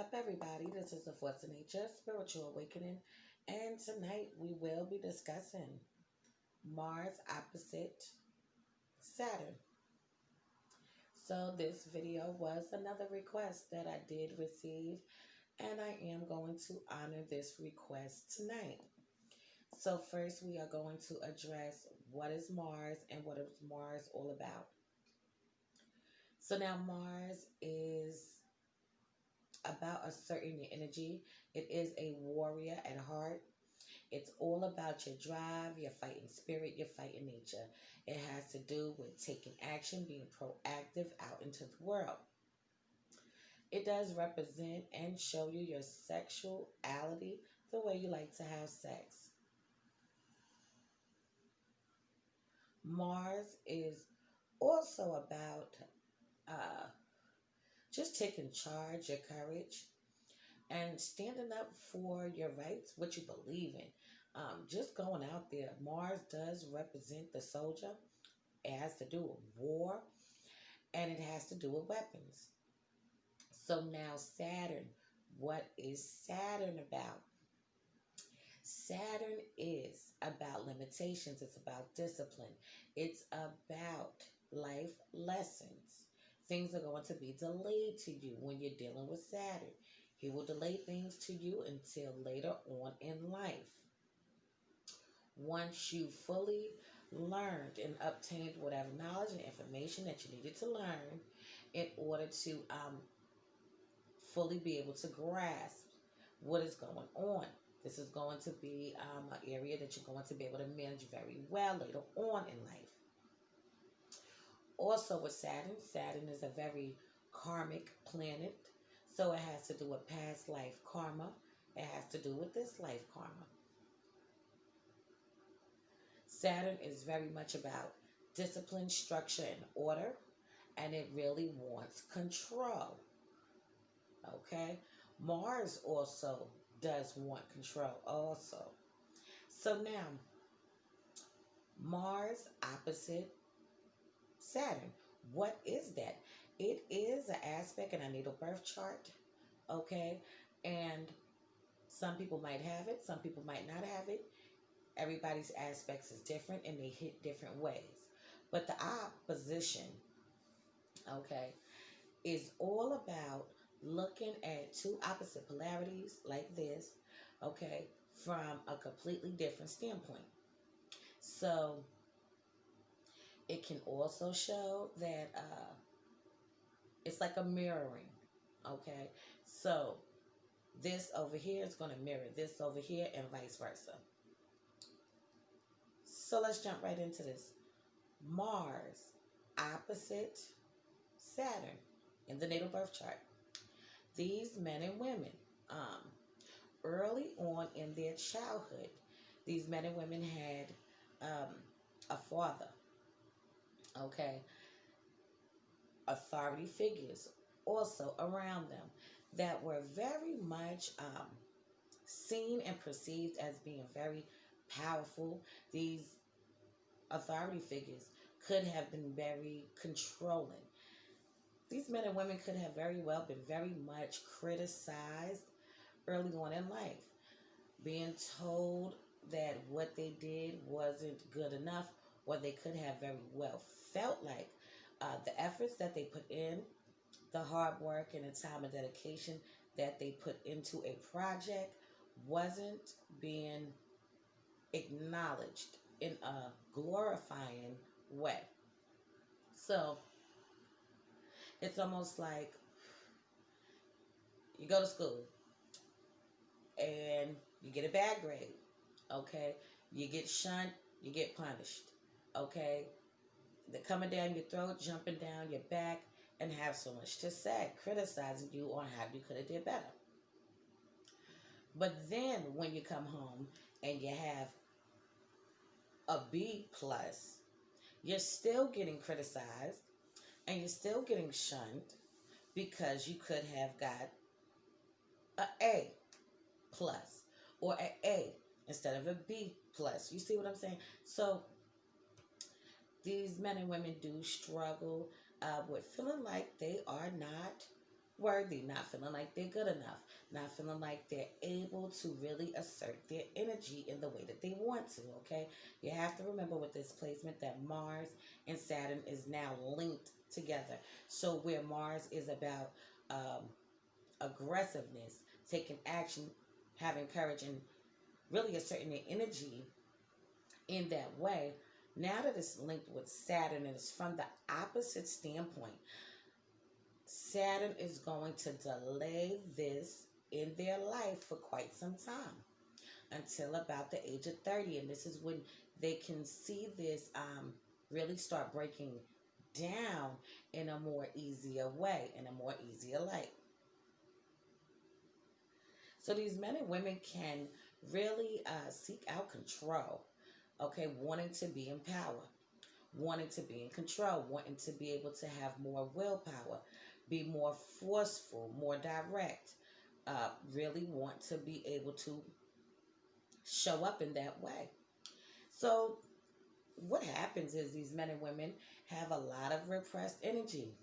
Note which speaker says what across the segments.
Speaker 1: up, everybody? This is the Force of Nature Spiritual Awakening, and tonight we will be discussing Mars opposite Saturn. So, this video was another request that I did receive, and I am going to honor this request tonight. So, first, we are going to address what is Mars and what is Mars all about. So, now Mars is about asserting your energy. It is a warrior at heart. It's all about your drive, your fighting spirit, your fighting nature. It has to do with taking action, being proactive out into the world. It does represent and show you your sexuality, the way you like to have sex. Mars is also about just taking charge, your courage, and standing up for your rights, what you believe in. Just going out there. Mars does represent the soldier. It has to do with war, and it has to do with weapons. So now Saturn, what is Saturn about? Saturn is about limitations. It's about discipline. It's about life lessons. Things are going to be delayed to you when you're dealing with Saturn. He will delay things to you until later on in life. Once you fully learned and obtained whatever knowledge and information that you needed to learn in order to fully be able to grasp what is going on. This is going to be an area that you're going to be able to manage very well later on in life. Also with Saturn, Saturn is a very karmic planet. So it has to do with past life karma. It has to do with this life karma. Saturn is very much about discipline, structure, and order. And it really wants control. Okay? Mars also does want control also. So now, Mars opposite Saturn. What is that? It is an aspect in a natal birth chart, okay? And some people might have it, some people might not have it. Everybody's aspects is different and they hit different ways. But the opposition, okay, is all about looking at two opposite polarities like this, okay, from a completely different standpoint. So it can also show that it's like a mirroring, okay? So this over here is going to mirror this over here and vice versa. So let's jump right into this. Mars opposite Saturn in the natal birth chart. These men and women, early on in their childhood, these men and women had a father, okay? Authority figures also around them that were very much seen and perceived as being very powerful. These authority figures could have been very controlling. These men and women could have very well been very much criticized early on in life, being told that what they did wasn't good enough, or they could have very well felt like the efforts that they put in, the hard work and the time and dedication that they put into a project wasn't being acknowledged in a glorifying way. So it's almost like you go to school and you get a bad grade, okay? You get shunned, you get punished, okay? They're coming down your throat, jumping down your back, and have so much to say, criticizing you on how you could have did better. But then when you come home and you have a B plus, you're still getting criticized and you're still getting shunned because you could have got an A plus or an A instead of a B plus. You see what I'm saying? So these men and women do struggle with feeling like they are not worthy, not feeling like they're good enough, not feeling like they're able to really assert their energy in the way that they want to, okay? You have to remember with this placement that Mars and Saturn is now linked together. So where Mars is about aggressiveness, taking action, having courage, and really asserting their energy in that way, now that it's linked with Saturn and it's from the opposite standpoint, Saturn is going to delay this in their life for quite some time until about the age of 30. And this is when they can see this really start breaking down in a more easier way, in a more easier light. So these men and women can really seek out control, okay, wanting to be in power, wanting to be in control, wanting to be able to have more willpower, be more forceful, more direct, really want to be able to show up in that way. So, what happens is these men and women have a lot of repressed energy,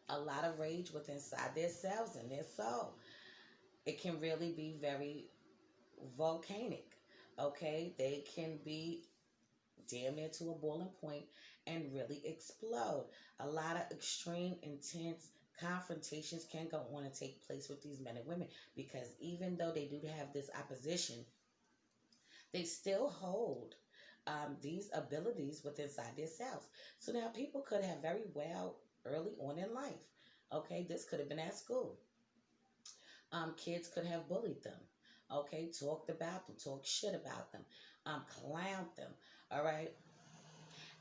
Speaker 1: a lot of rage within inside themselves and their soul. It can really be very volcanic, okay? They can be damn near to a boiling point and really explode. A lot of extreme, intense confrontations can go on and take place with these men and women because even though they do have this opposition, they still hold these abilities within inside themselves. So now people could have very well early on in life. Okay, this could have been at school. Kids could have bullied them. Okay, talked about them, talked shit about them, clowned them. All right,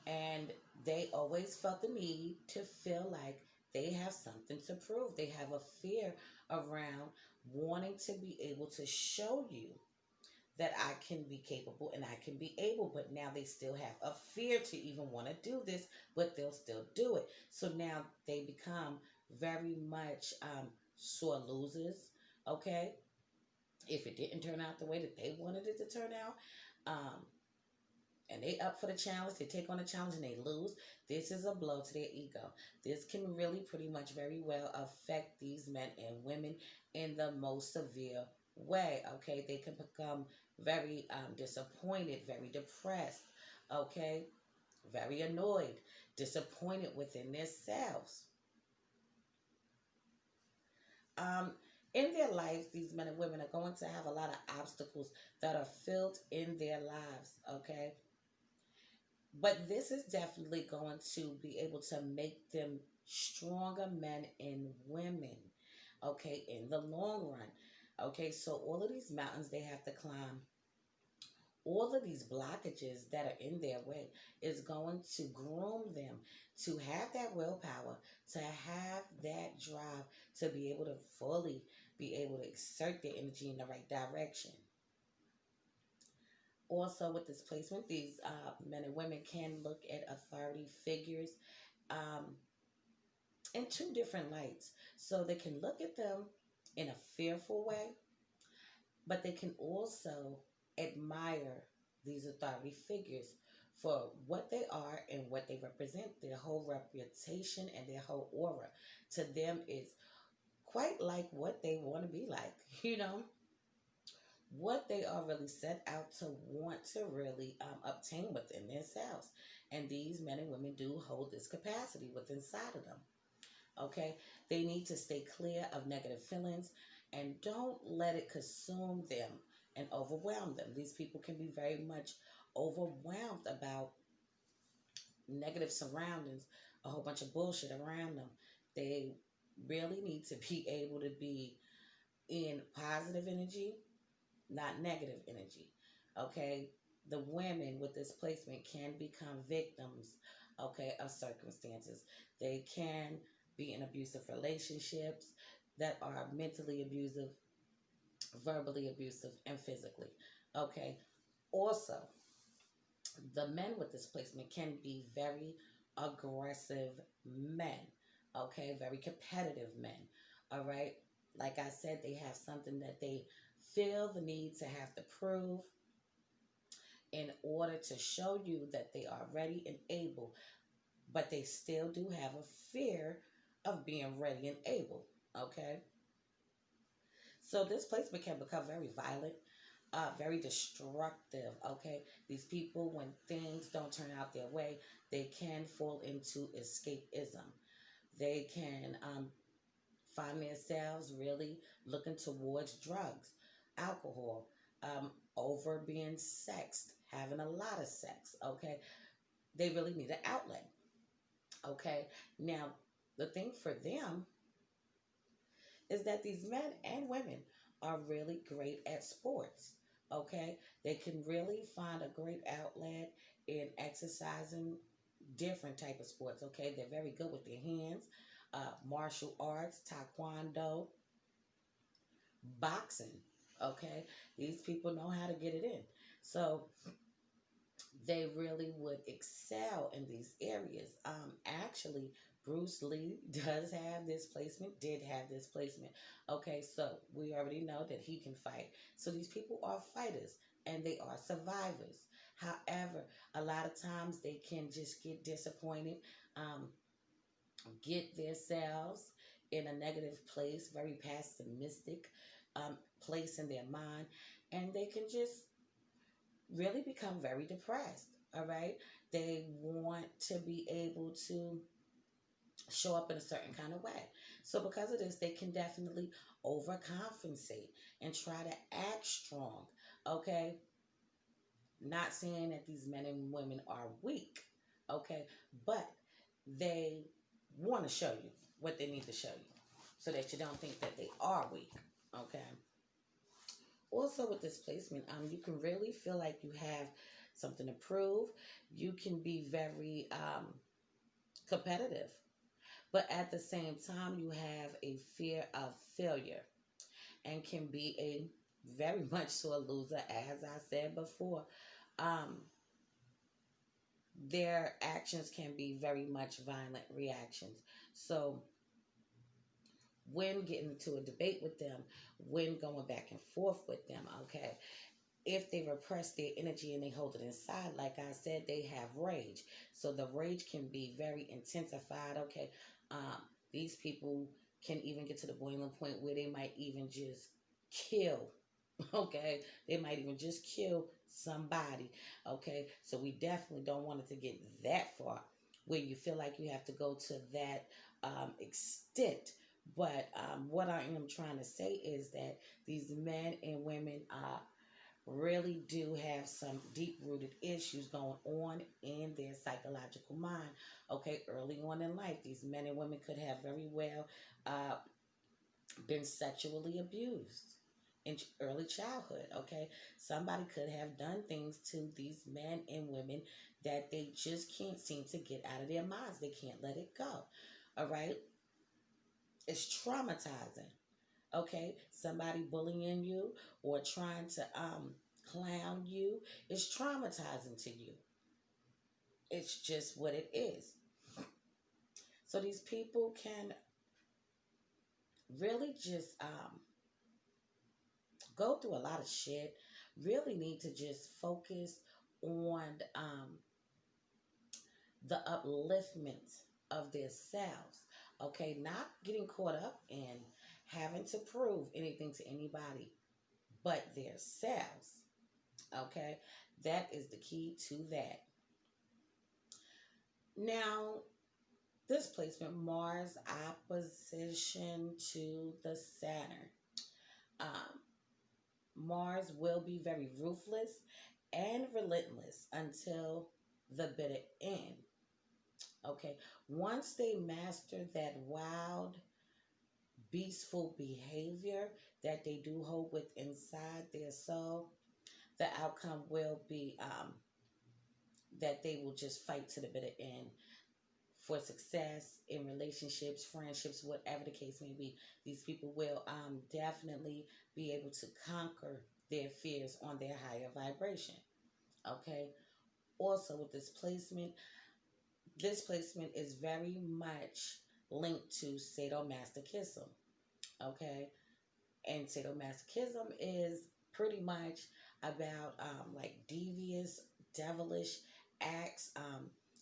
Speaker 1: and they always felt the need to feel like they have something to prove. They have a fear around wanting to be able to show you that I can be capable and I can be able, but now they still have a fear to even want to do this, but they'll still do it. So now they become very much sore losers, okay? If it didn't turn out the way that they wanted it to turn out, and they up for the challenge, they take on the challenge and they lose, this is a blow to their ego. This can really pretty much very well affect these men and women in the most severe way, okay? They can become very disappointed, very depressed, okay? Very annoyed, disappointed within themselves. Um, in their life, these men and women are going to have a lot of obstacles that are filled in their lives, okay? But this is definitely going to be able to make them stronger men and women, okay, in the long run. Okay, so all of these mountains they have to climb, all of these blockages that are in their way is going to groom them to have that willpower, to have that drive, to be able to fully be able to exert their energy in the right direction. Also, with this placement, these men and women can look at authority figures um, in two different lights. So they can look at them in a fearful way, but they can also admire these authority figures for what they are and what they represent. Their whole reputation and their whole aura to them is quite like what they want to be like, you know, what they are really set out to want to really obtain within themselves. And these men and women do hold this capacity within inside of them. Okay, they need to stay clear of negative feelings and don't let it consume them and overwhelm them. These people can be very much overwhelmed about negative surroundings, a whole bunch of bullshit around them. They really need to be able to be in positive energy, not negative energy. Okay, the women with this placement can become victims, okay, of circumstances. They can be in abusive relationships that are mentally abusive, verbally abusive, and physically. Okay, also, the men with this placement can be very aggressive men, okay, very competitive men. All right, like I said, they have something that they feel the need to have to prove in order to show you that they are ready and able, but they still do have a fear of being ready and able. Okay, so this placement can become very violent, very destructive. Okay, these people, when things don't turn out their way, they can fall into escapism. They can find themselves really looking towards drugs, alcohol, over being sexed, having a lot of sex. Okay, they really need an outlet. Okay, now the thing for them is that these men and women are really great at sports. Okay, they can really find a great outlet in exercising different type of sports. Okay, they're very good with their hands, martial arts, taekwondo, boxing. Okay, these people know how to get it in. So they really would excel in these areas. Actually, Bruce Lee does have this placement, did have this placement. Okay, so we already know that he can fight. So these people are fighters and they are survivors. However, a lot of times they can just get disappointed, um, get themselves in a negative place, very pessimistic place in their mind, and they can just really become very depressed. All right. They want to be able to show up in a certain kind of way. So, because of this, they can definitely overcompensate and try to act strong. Okay. Not saying that these men and women are weak. Okay. But they want to show you what they need to show you so that you don't think that they are weak. Okay. Also with this placement, you can really feel like you have something to prove. You can be very competitive, but at the same time, you have a fear of failure and can be a very much so a loser, as I said before. Um, their actions can be very much violent reactions. So when getting into a debate with them, when going back and forth with them, okay, if they repress their energy and they hold it inside, like I said, they have rage. So the rage can be very intensified. Okay, um, these people can even get to the boiling point where they might even just kill. Okay, they might even just kill somebody. Okay, so we definitely don't want it to get that far where you feel like you have to go to that extent. But what I am trying to say is that these men and women really do have some deep rooted issues going on in their psychological mind. Okay, early on in life, these men and women could have very well uh, been sexually abused in early childhood. Okay, somebody could have done things to these men and women that they just can't seem to get out of their minds. They can't let it go. All right, it's traumatizing. Okay, somebody bullying you or trying to clown you is traumatizing to you. It's just what it is. So these people can really just go through a lot of shit, really need to just focus on the upliftment of themselves. Okay, not getting caught up in having to prove anything to anybody but themselves. Okay, that is the key to that. Now, this placement, Mars opposition to the Saturn. Um, Mars will be very ruthless and relentless until the bitter end. Okay, once they master that wild, beastful behavior that they do hold with inside their soul, the outcome will be that they will just fight to the bitter end for success in relationships, friendships, whatever the case may be. These people will definitely be able to conquer their fears on their higher vibration. Okay. Also, with this placement is very much linked to sadomasochism. Okay. And sadomasochism is pretty much about like devious, devilish acts,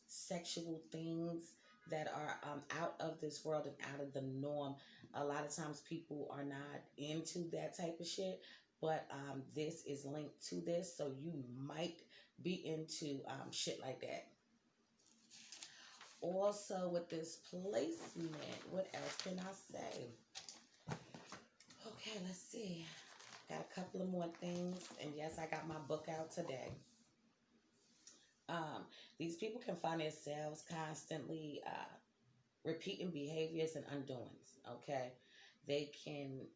Speaker 1: sexual things that are out of this world and out of the norm. A lot of times people are not into that type of shit, but this is linked to this, so you might be into shit like that. Also, with this placement, what else can I say? Okay, let's see. Got a couple of more things, and yes, I got my book out today. These people can find themselves constantly repeating behaviors and undoings. Okay, they can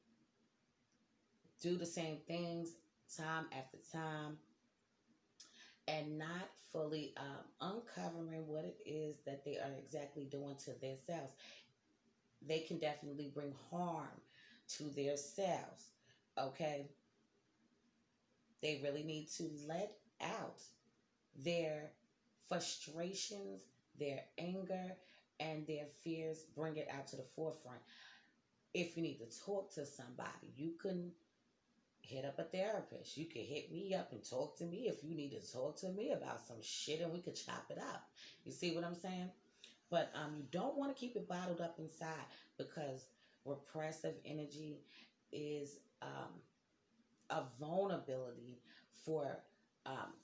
Speaker 1: do the same things time after time and not fully uncovering what it is that they are exactly doing to themselves. They can definitely bring harm to themselves. Okay, they really need to let out their frustrations, their anger, and their fears. Bring it out to the forefront. If you need to talk to somebody, you can hit up a therapist. You can hit me up and talk to me if you need to talk to me about some shit, and we could chop it up. You see what I'm saying? But you don't want to keep it bottled up inside, because repressive energy is a vulnerability for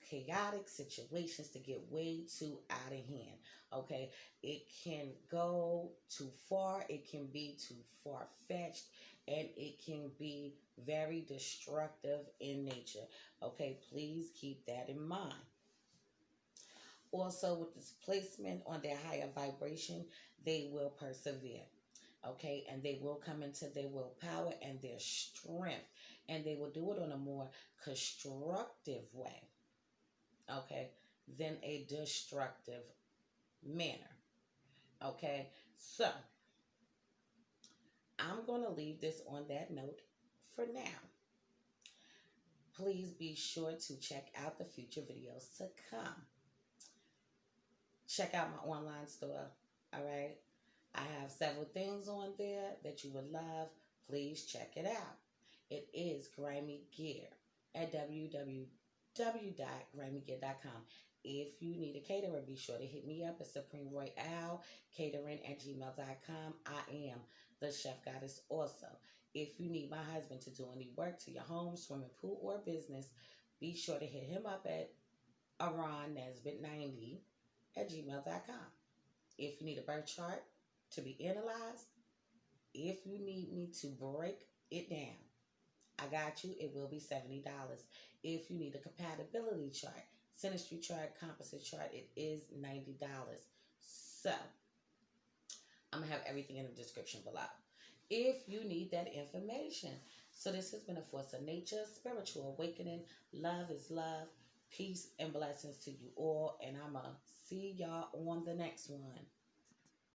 Speaker 1: chaotic situations to get way too out of hand. Okay, it can go too far, it can be too far fetched, and it can be very destructive in nature. Okay, please keep that in mind. Also, with this placement on their higher vibration, they will persevere. Okay, and they will come into their willpower and their strength, and they will do it on a more constructive way, okay, than a destructive manner. Okay, so I'm going to leave this on that note for now. Please be sure to check out the future videos to come. Check out my online store. All right, I have several things on there that you would love. Please check it out. It is Grimy Gear at www.grimygear.com. If you need a caterer, be sure to hit me up at supremeroyalcatering@gmail.com. I am the Chef Goddess also. If you need my husband to do any work to your home, swimming pool, or business, be sure to hit him up at aronnesbit90@gmail.com. If you need a birth chart to be analyzed, if you need me to break it down, I got you. It will be $70. If you need a compatibility chart, Synastry chart, Composite chart, it is $90. So, I'm going to have everything in the description below if you need that information. So, this has been a Force of Nature, Spiritual Awakening. Love is love. Peace and blessings to you all. And I'm going to see y'all on the next one.